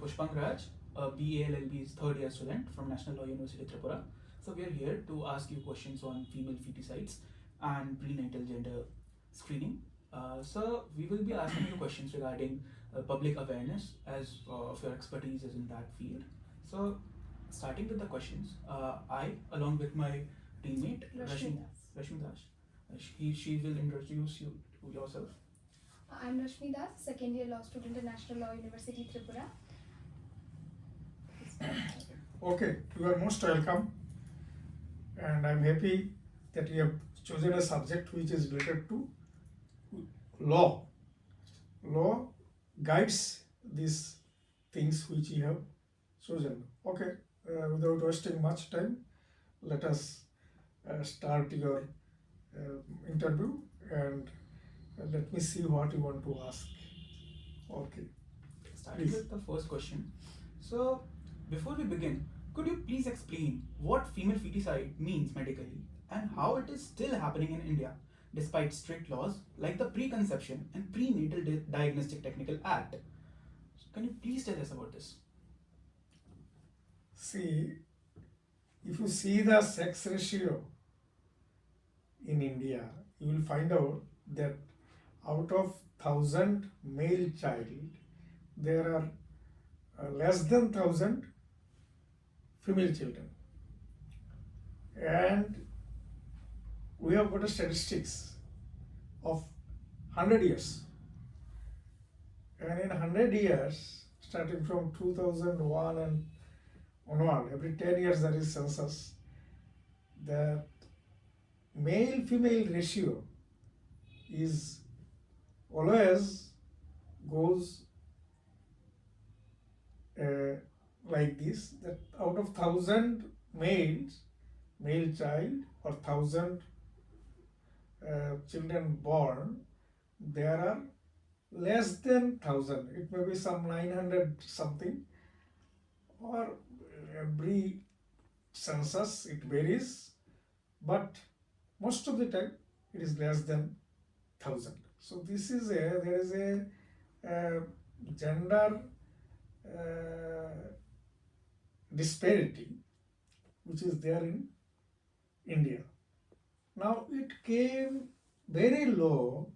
Pushpang Raj, a BALLB's third year student from National Law University Tripura. So we are here to ask you questions on female feticides and prenatal gender screening. So we will be asking you questions regarding public awareness as of your expertise is in that field. So starting with the questions, I along with my teammate Rashmi Das, she will introduce you to yourself. I'm Rashmi Das, second year law student at National Law University Tripura. Okay, you are most welcome, and I'm happy that you have chosen a subject which is related to law. Law guides these things which you have chosen. Okay, without wasting much time, let us start your interview, and let me see what you want to ask. Okay. Starting with the first question. So, before we begin, could you please explain what female feticide means medically and how it is still happening in India despite strict laws like the Preconception and Prenatal Diagnostic Technical Act? So can you please tell us about this? See, if you see the sex ratio in India, you will find out that out of 1,000 male child, there are less than 1,000 female children. And we have got a statistics of 100 years. And in 100 years, starting from 2001 and onward, every 10 years there is census, that male-female ratio is always goes like this, that out of 1,000 males, male child or 1,000 children born, there are less than 1,000. It may be some 900 something, or every census it varies, but most of the time it is less than 1,000. So this is there is a gender disparity which is there in India. Now it came very low,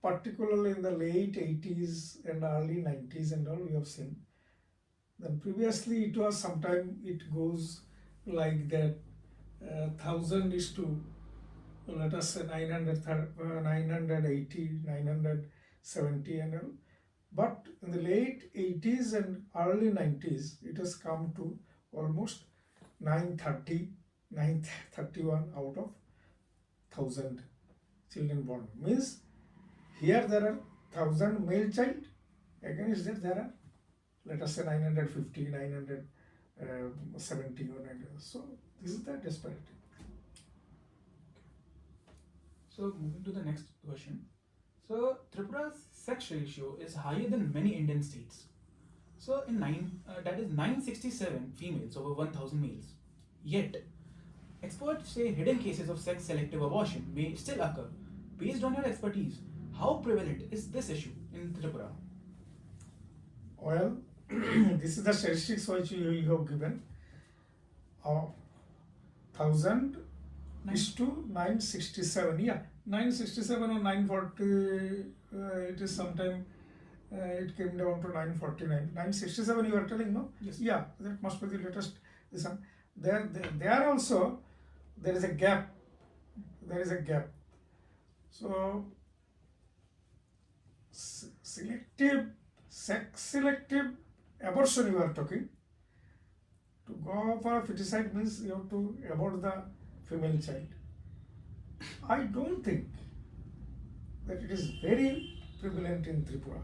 particularly in the late 80s and early 90s and all we have seen. Then previously it was sometime it goes like that 1,000 is to, let us say 980, 970 and all. But in the late 80s and early 90s, it has come to almost 930, 931 out of 1,000 children born. Means here there are 1,000 male child, against that there are, let us say 950, 970 or 900. So this is the disparity. So moving to the next question. So Tripura's sex ratio is higher than many Indian states. So in that is 967 females over 1,000 males. Yet, experts say hidden cases of sex-selective abortion may still occur. Based on your expertise, how prevalent is this issue in Tripura? Well, this is the statistics which you have given. 1,000 is to 967. Yeah, 967 or 940. It is sometime. It came down to 949. 967 you are telling, no? Yes. Yeah, that must be the latest. This one. There also there is a gap. There is a gap. So sex-selective abortion you are talking. To go for a feticide means you have to abort the female child. I don't think that it is very prevalent in Tripura,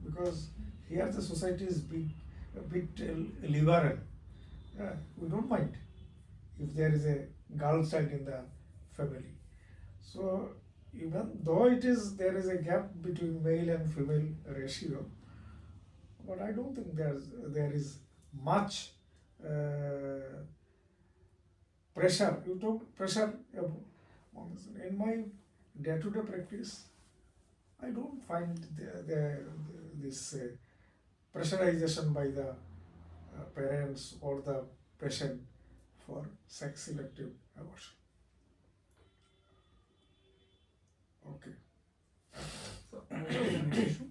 because here the society is a bit liberal. We don't mind if there is a girl child in the family. So even though there is a gap between male and female ratio, but I don't think there is much pressure. You talk pressure in my day-to-day practice. I don't find this pressurization by the parents or the patient for sex selective abortion. Okay. So, moving to the next issue.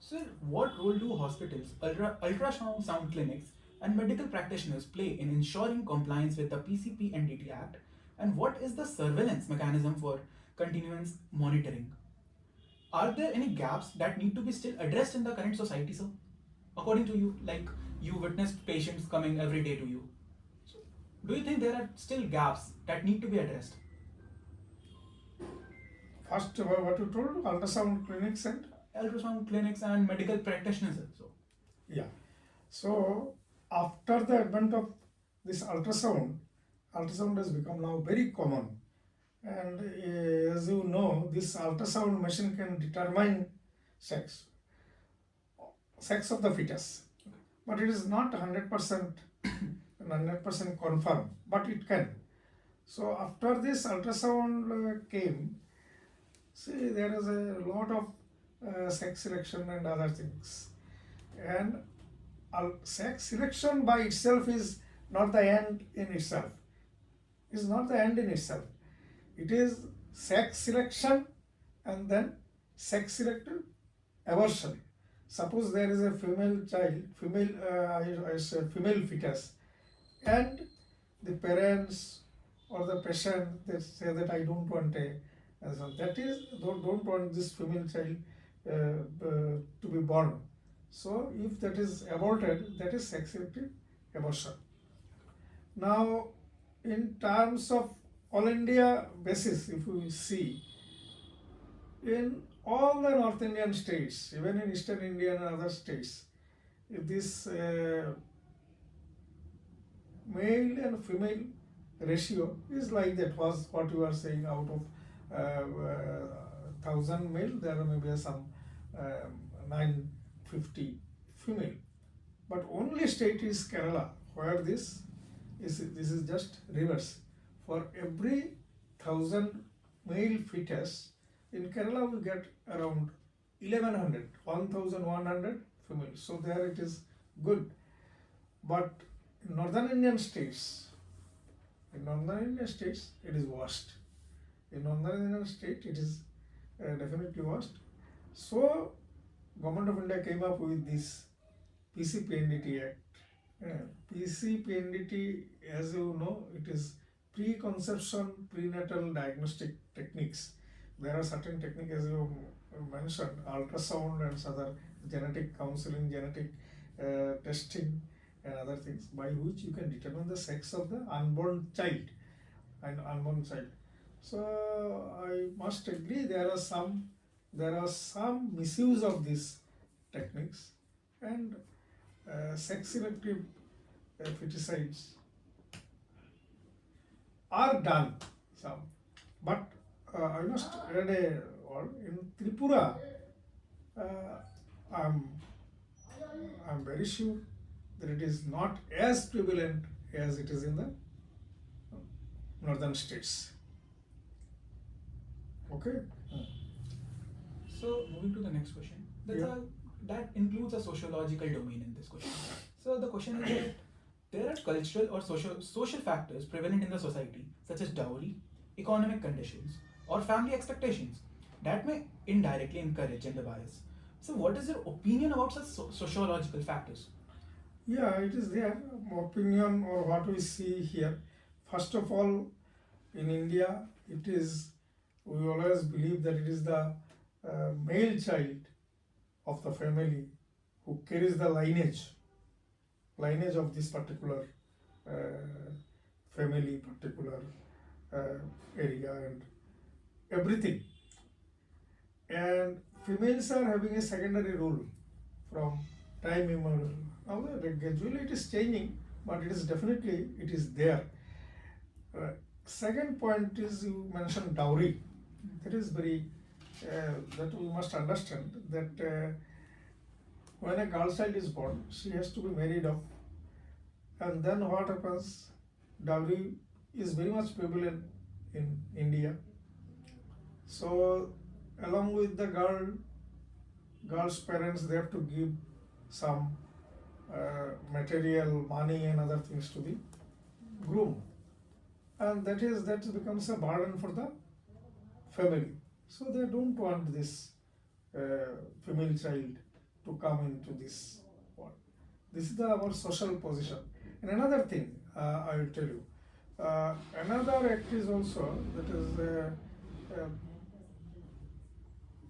Sir, what role do hospitals, ultrasound clinics, and medical practitioners play in ensuring compliance with the PCP-NDT Act, and what is the surveillance mechanism for continuous monitoring? Are there any gaps that need to be still addressed in the current society, sir? According to you, like you witnessed patients coming every day to you. So, do you think there are still gaps that need to be addressed? First, what you told, ultrasound clinics and? Ultrasound clinics and medical practitioners also. Yeah. So, after the advent of this ultrasound has become now very common. And as you know, this ultrasound machine can determine sex of the fetus. But it is not 100% confirmed, but it can. So after this ultrasound came, see, there is a lot of sex selection and other things. And sex selection by itself is not the end in itself. It is not the end in itself. It is sex selection and then sex selective abortion. Suppose there is a female child, female fetus, and the parents or the patient, they say that I don't want don't want this female child to be born. So if that is aborted, that is sex selective abortion. Now, in terms of all India basis, if we see, in all the North Indian states, even in Eastern India and other states, if this male and female ratio is like that, was what you are saying, out of 1,000 male, there may be some 950 female. But only state is Kerala, where this is just reverse. For every 1,000 male fetus, in Kerala we get around 1,100 female. So there it is good. But in Northern Indian states, it is worst. In Northern Indian state, it is definitely worst. So, Government of India came up with this PCP-NDT Act. PCP-NDT, as you know, it is preconception prenatal diagnostic techniques. There are certain techniques, as you mentioned, ultrasound and other genetic counseling, genetic testing and other things, by which you can determine the sex of the unborn child. So I must agree there are some misuse of these techniques, and sex selective feticides are done some, but I must add in Tripura, I'm very sure that it is not as prevalent as it is in the northern states. Okay. So, moving to the next question. That includes a sociological domain in this question. So, the question is that there are cultural or social factors prevalent in the society, such as dowry, economic conditions, or family expectations, that may indirectly encourage gender bias. So, what is your opinion about such sociological factors? Yeah, it is there. Opinion, or what we see here. First of all, in India, we always believe that it is the male child of the family who carries the lineage of this particular family, particular area and everything. And females are having a secondary role from time immemorial. Now gradually it is changing, but it is definitely there. Second point is, you mentioned dowry. That is very that we must understand that when a girl child is born, she has to be married off, and then what happens? Dowry is very much prevalent in India. So along with the girl's parents, they have to give some material, money, and other things to the groom, and that becomes a burden for the family. So they don't want this female child to come into this world. This is our social position. And another thing I will tell you, another act is also that is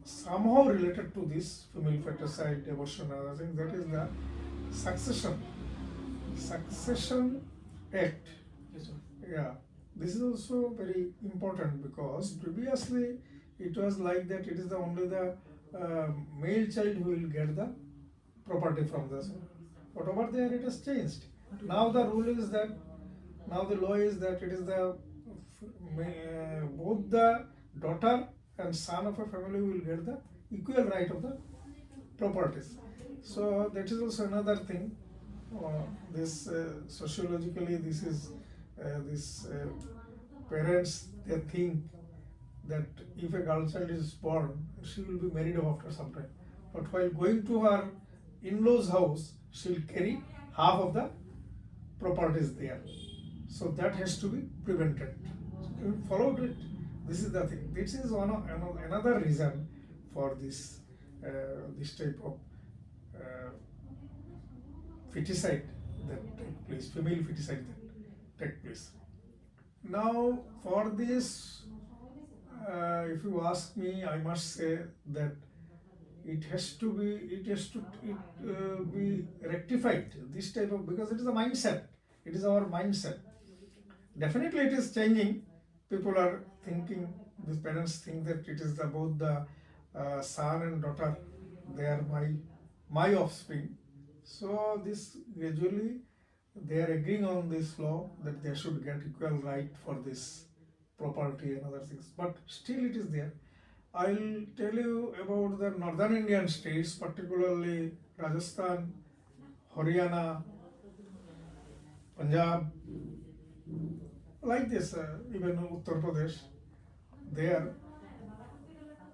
somehow related to this female feticide, abortion, and other things. That is the succession act. Yes, sir. Yeah, this is also very important because previously it was like that it is the only the male child who will get the property from the son. But over there it has changed. Now the rule is that, now the law is that it is the both the daughter and son of a family will get the equal right of the properties. So that is also another thing. This sociologically, this is parents, they think that if a girl child is born, she will be married after some time. But while going to her in-laws' house, she will carry half of the properties there. So that has to be prevented. We followed it. This is the thing. This is another reason for this type of feticide that take place, female feticide that take place. Now, for this, if you ask me, I must say that it has to be rectified. This type of, because it is a mindset. It is our mindset. Definitely, it is changing. People are thinking. These parents think that it is both the son and daughter. They are my offspring. So this gradually they are agreeing on this law that they should get equal right for this property and other things. But still it is there. I'll tell you about the northern Indian states, particularly Rajasthan, Haryana, Punjab, like this, even Uttar Pradesh. There,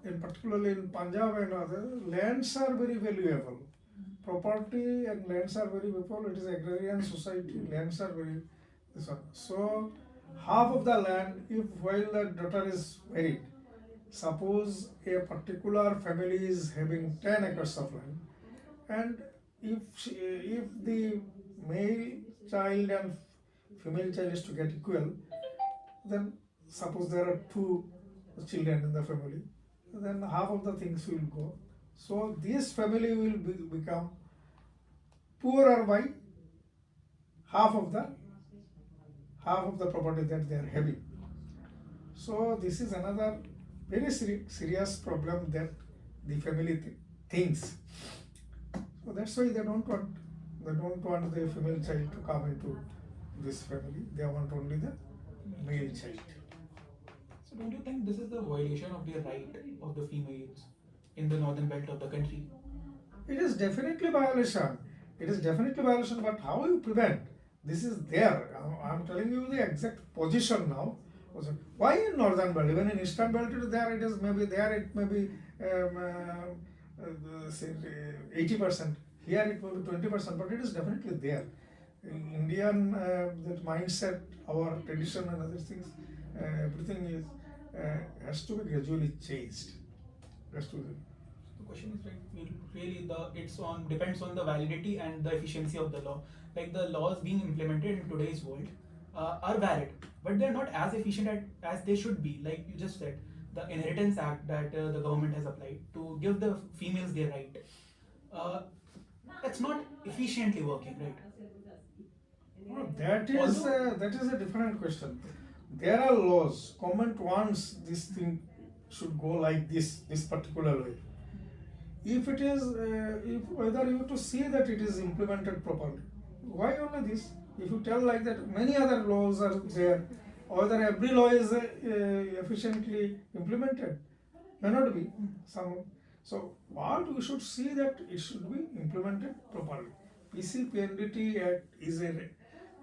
in particularly in Punjab and other, lands are very valuable. Property and lands are very valuable. It is agrarian society. Lands are very this one. So half of the land, if while the daughter is married, suppose a particular family is having 10 acres of land, and if the male child and female child is to get equal, then suppose there are two children in the family, then half of the things will go. So this family will become poorer by half of the property that they are having. So this is another very serious problem that the family thinks. So that's why they don't want the female child to come into this family. They want only the male child. So don't you think this is the violation of the right of the females in the northern belt of the country? It is definitely violation. But how you prevent? This is there. I'm telling you the exact position now. Why in northern belt? Even in eastern belt, there it is maybe there it may be say 80%. Here it may be 20%, but it is definitely there. Indian that mindset, our tradition and other things, everything is has to be gradually changed. Has to be. The question is like really depends on the validity and the efficiency of the law. Like the laws being implemented in today's world are valid, but they're not as efficient as they should be. Like you just said, the Inheritance Act that the government has applied to give the females their right, that's not efficiently working, right? No, that is a different question. There are laws. Government wants this thing should go like this particular way. If it is, if whether you have to see that it is implemented properly. Why only this? If you tell like that, many other laws are there. Whether every law is efficiently implemented, may not be. So what we should see that it should be implemented properly. PCPNDT Act is a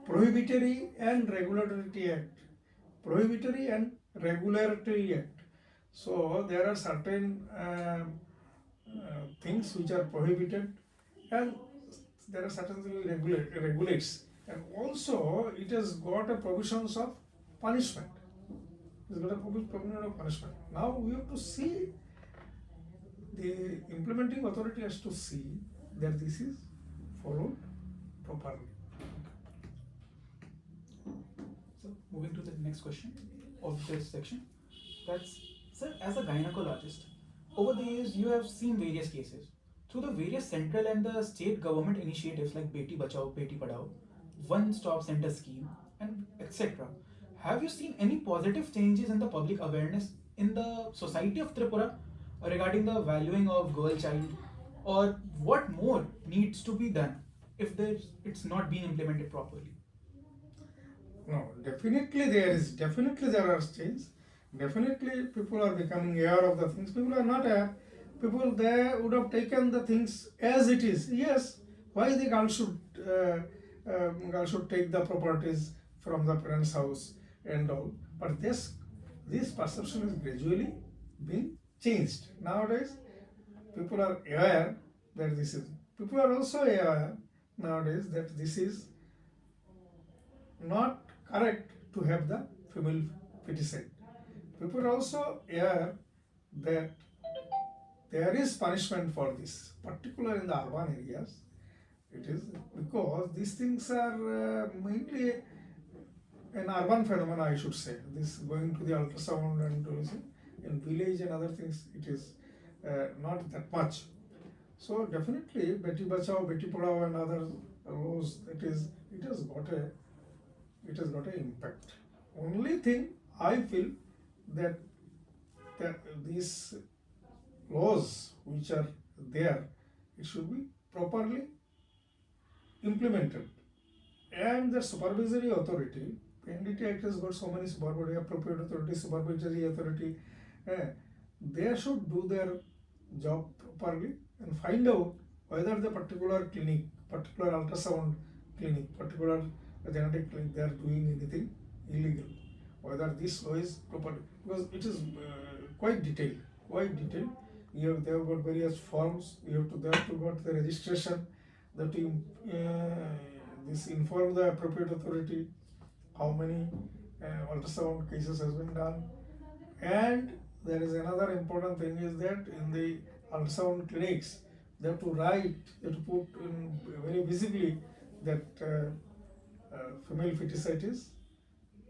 prohibitory and regulatory act. Prohibitory and regulatory act. So there are certain things which are prohibited, and there are certainly regulates, and also it has got a provisions of punishment. It's got a provision of punishment. Now we have to see, the implementing authority has to see that this is followed properly. So moving to the next question of this section, that's, sir, as a gynecologist, over the years you have seen various cases. Through the various central and the state government initiatives like Beti Bachao, Beti Padhao, One Stop Center scheme, and etc., have you seen any positive changes in the public awareness in the society of Tripura regarding the valuing of girl child, or what more needs to be done if it's not being implemented properly? No, definitely there are changes. Definitely people are becoming aware of the things. People are not aware. People, they would have taken the things as it is. Yes, why the girl should take the properties from the parents' house and all. But this perception is gradually being changed. Nowadays, people are aware that this is. People are also aware nowadays that this is not correct to have the female feticide. People are also aware that there is punishment for this, particularly in the urban areas. It is because these things are mainly an urban phenomenon, I should say. This going to the ultrasound and in village and other things, it is not that much. So definitely, Beti Bachao, Beti Padhao, and other laws, it has got an impact. Only thing I feel that these laws which are there, it should be properly implemented. And the supervisory authority, NDT Act has got so many supervisory, appropriate authority, supervisory authority, they should do their job properly and find out whether the particular clinic, particular ultrasound clinic, particular genetic clinic, they are doing anything illegal. Whether this law is proper, because it is quite detailed. They have got various forms. They have to got the registration. That this inform the appropriate authority how many ultrasound cases has been done. And there is another important thing is that in the ultrasound clinics, they have to write, they have to put in very visibly that female feticide is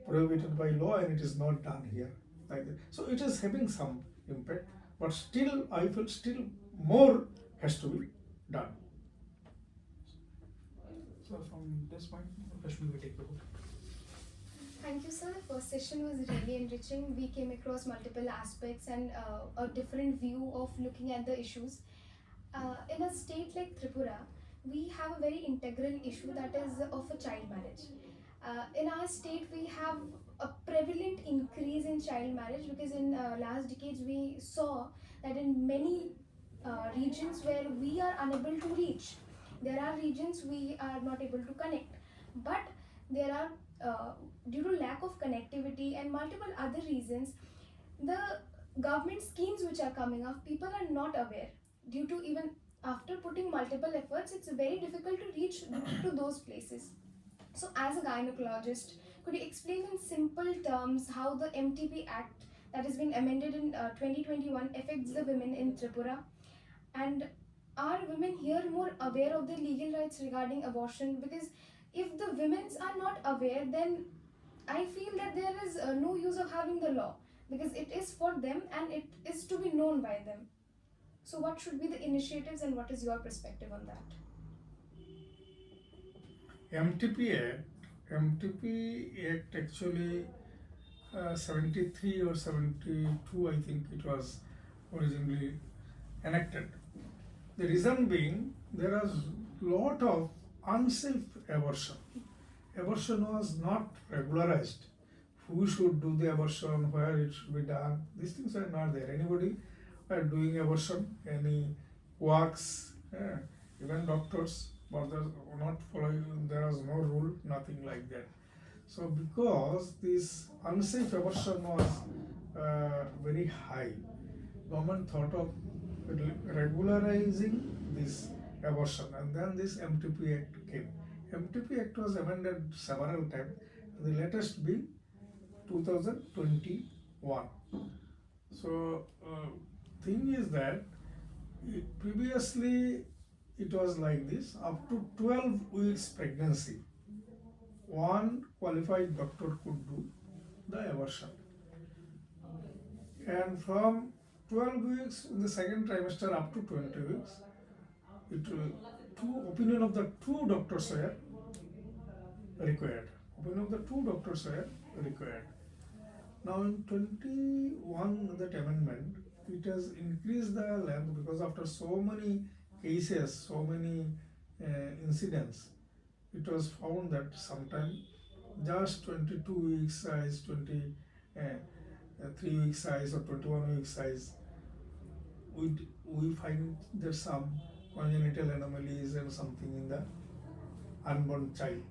prohibited by law and it is not done here. Like that. So it is having some impact, but still I feel still more has to be done. So from this point, Rashmi will take the book. Thank you, sir. The first session was really enriching. We came across multiple aspects and a different view of looking at the issues. In a state like Tripura, we have a very integral issue, that is of a child marriage. In our state, we have a prevalent increase in child marriage because in last decades we saw that in many regions where we are unable to reach, there are regions we are not able to connect, but there are due to lack of connectivity and multiple other reasons, the government schemes which are coming up, people are not aware. Due to even after putting multiple efforts, it's very difficult to reach to those places. So as a gynecologist, could you explain in simple terms how the MTP Act that has been amended in 2021 affects the women in Tripura? And are women here more aware of their legal rights regarding abortion? Because if the women are not aware, then I feel that there is no use of having the law, because it is for them and it is to be known by them. So what should be the initiatives and what is your perspective on that? MTP Act actually 73 or 72, I think it was originally enacted. The reason being, there was lot of unsafe abortion. Abortion was not regularized. Who should do the abortion, where it should be done, these things are not there. Anybody are doing abortion, any works, even doctors, but they are not following, there was no rule, nothing like that. So because this unsafe abortion was very high, government thought of regularizing this abortion, and then this MTP Act came. MTP Act was amended several times, the latest being 2021. So, thing is that previously it was like this: up to 12 weeks pregnancy, one qualified doctor could do the abortion, and from 12 weeks in the second trimester up to 20 weeks, it two opinion of the two doctors were required. Opinion of the two doctors were required. Now in 21, that amendment, it has increased the length because after so many cases, so many incidents, it was found that sometimes just 22 weeks size, 23 weeks size, or 21 weeks size, we find there's some congenital anomalies and something in the unborn child.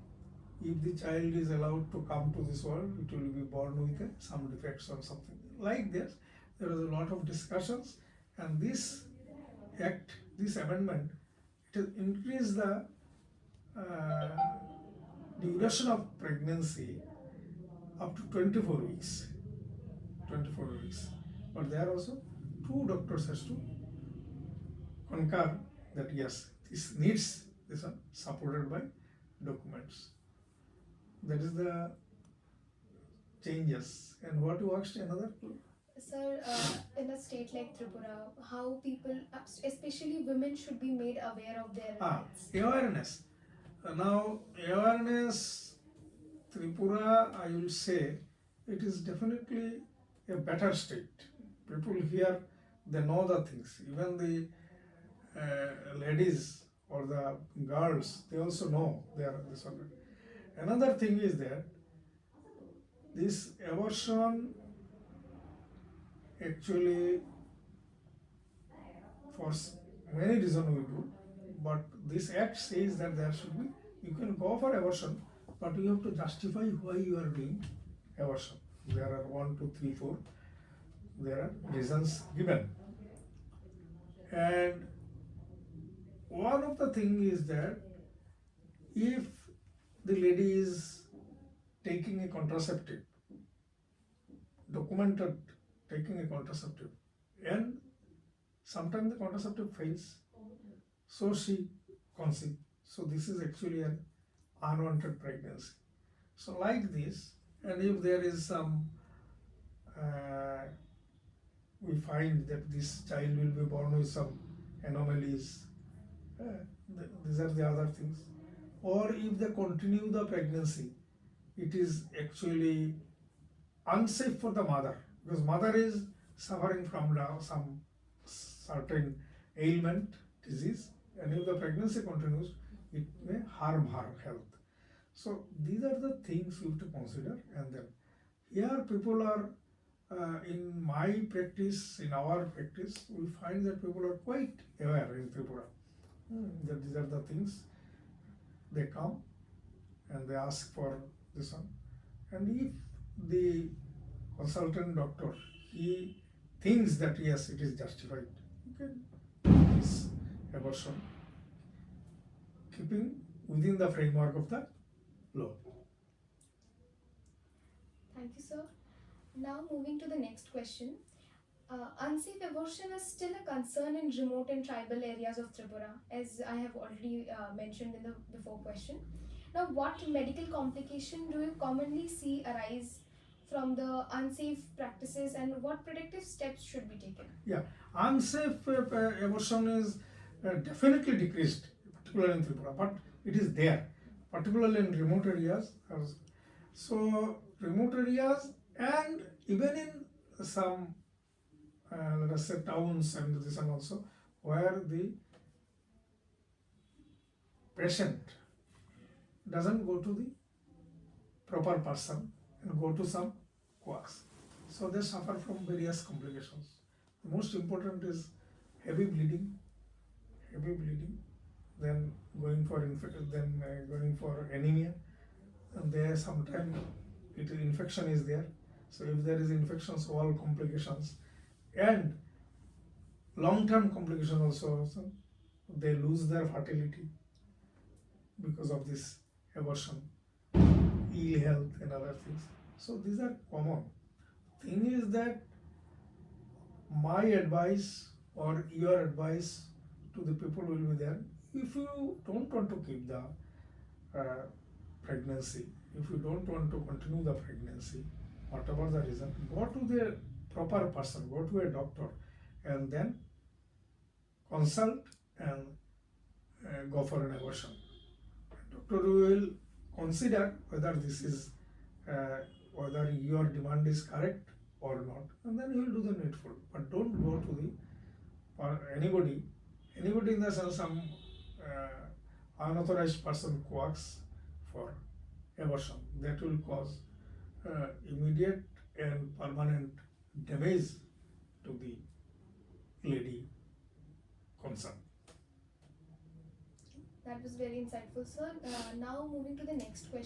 If the child is allowed to come to this world, it will be born with some defects or something like this. There was a lot of discussions, and this act, this amendment, it has increased the duration of pregnancy up to 24 weeks. 24 weeks. But there also two doctors has to concur that yes, this needs this one supported by documents. That is the changes. And what you asked another? Sir, in a state like Tripura, how people, especially women, should be made aware of their rights? Awareness. Now, awareness, Tripura, I will say, it is definitely a better state. People here, they know the things. Even the ladies or the girls, they also know they are this one. Another thing is that this abortion actually, for many reasons we do, but this act says that there should be, you can go for abortion, but you have to justify why you are doing abortion. There are 1, 2, 3, 4, there are reasons given. And one of the things is that if the lady is taking a contraceptive, documented taking a contraceptive, and sometimes the contraceptive fails, so she conceives. So this is actually an unwanted pregnancy. So like this, and if there is some, we find that this child will be born with some anomalies, these are the other things. Or if they continue the pregnancy, it is actually unsafe for the mother, because mother is suffering from some certain ailment, disease, and if the pregnancy continues, it may harm her health. So these are the things we have to consider. And then here people are, in my practice, in our practice, we find that people are quite aware in Tripura that these are the things. They come and they ask for this one, and if the consultant doctor, he thinks that yes, it is justified, you can do this abortion, keeping within the framework of the law. Thank you, sir. Now moving to the next question. Unsafe abortion is still a concern in remote and tribal areas of Tripura, as I have already mentioned in the before question. Now, what medical complication do you commonly see arise from the unsafe practices, and what protective steps should be taken? Yeah, unsafe abortion is definitely decreased, particularly in Tripura, but it is there, particularly in remote areas. So, remote areas, and even in some let us say towns and this, and also where the patient doesn't go to the proper person and go to some quacks, so they suffer from various complications. The most important is heavy bleeding, then going for anemia, and there sometimes infection is there. So if there is infection, so all complications, and long-term complications also they lose their fertility because of this abortion, ill health and other things. So these are common. Thing is that my advice or your advice to the people will be there. If you don't want to keep the pregnancy, if you don't want to continue the pregnancy, whatever the reason, go to the proper person, go to a doctor, and then consult and go for an abortion. Doctor will consider whether this is whether your demand is correct or not, and then he will do the needful. But don't go to the anybody in the sense some unauthorized person who works for abortion. That will cause immediate and permanent damage to the lady concerned. That was very insightful, sir. Now moving to the next question.